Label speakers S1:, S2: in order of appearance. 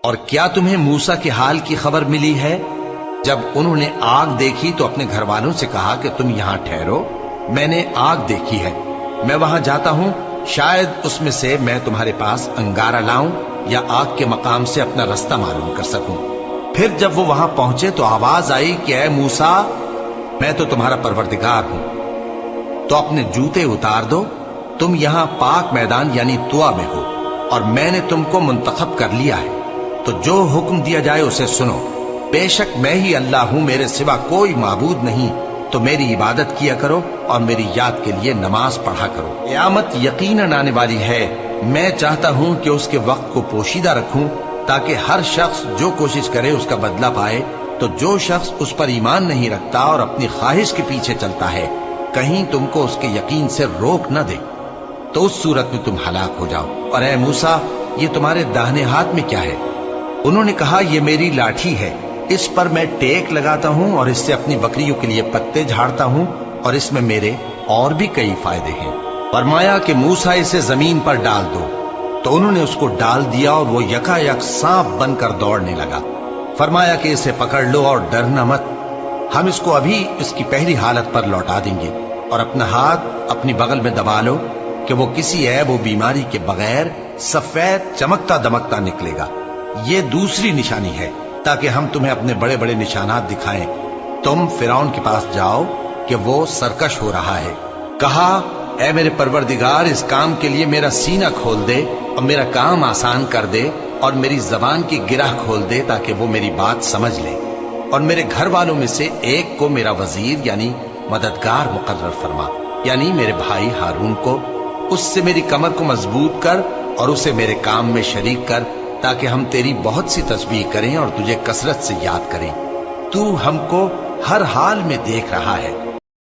S1: اور کیا تمہیں موسیٰ کے حال کی خبر ملی ہے؟ جب انہوں نے آگ دیکھی تو اپنے گھر والوں سے کہا کہ تم یہاں ٹھہرو، میں نے آگ دیکھی ہے، میں وہاں جاتا ہوں، شاید اس میں سے میں تمہارے پاس انگارہ لاؤں یا آگ کے مقام سے اپنا رستہ معلوم کر سکوں۔ پھر جب وہ وہاں پہنچے تو آواز آئی کہ اے موسیٰ، میں تو تمہارا پروردگار ہوں، تو اپنے جوتے اتار دو، تم یہاں پاک میدان یعنی طویٰ میں ہو، اور میں نے تم کو منتخب کر لیا ہے، تو جو حکم دیا جائے اسے سنو۔ بے شک میں ہی اللہ ہوں، میرے سوا کوئی معبود نہیں، تو میری عبادت کیا کرو اور میری یاد کے لیے نماز پڑھا کرو۔ قیامت یقیناً آنے والی ہے، میں چاہتا ہوں کہ اس کے وقت کو پوشیدہ رکھوں تاکہ ہر شخص جو کوشش کرے اس کا بدلہ پائے۔ تو جو شخص اس پر ایمان نہیں رکھتا اور اپنی خواہش کے پیچھے چلتا ہے، کہیں تم کو اس کے یقین سے روک نہ دے، تو اس صورت میں تم ہلاک ہو جاؤ۔ اور اے موسیٰ، یہ تمہارے داہنے ہاتھ میں کیا ہے؟ انہوں نے کہا، یہ میری لاٹھی ہے، اس پر میں ٹیک لگاتا ہوں اور اس سے اپنی بکریوں کے لیے پتے جھاڑتا ہوں، اور اس میں میرے اور بھی کئی فائدے ہیں۔ فرمایا کہ موسیٰ اسے زمین پر ڈال دو، تو انہوں نے اس کو ڈال دیا اور وہ یکا یک سانپ بن کر دوڑنے لگا۔ فرمایا کہ اسے پکڑ لو اور ڈرنا مت، ہم اس کو ابھی اس کی پہلی حالت پر لوٹا دیں گے، اور اپنا ہاتھ اپنی بغل میں دبا لو کہ وہ کسی عیب و بیماری کے بغیر سفید چمکتا دمکتا نکلے گا۔ یہ دوسری نشانی ہے تاکہ ہم تمہیں اپنے بڑے بڑے نشانات دکھائیں۔ تم فرعون کے پاس جاؤ کہ وہ سرکش ہو رہا ہے۔ کہا، اے میرے پروردگار، اس کام کے لیے میرا سینہ کھول دے اور میرا کام آسان کر دے، اور میری زبان کی گرہ کھول دے تاکہ وہ میری بات سمجھ لے، اور میرے گھر والوں میں سے ایک کو میرا وزیر یعنی مددگار مقرر فرما، یعنی میرے بھائی ہارون کو۔ اس سے میری کمر کو مضبوط کر اور اسے میرے کام میں شریک کر، تاکہ ہم تیری بہت سی تسبیح کریں اور تجھے کثرت سے یاد کریں۔ تو ہم کو ہر حال میں دیکھ رہا ہے۔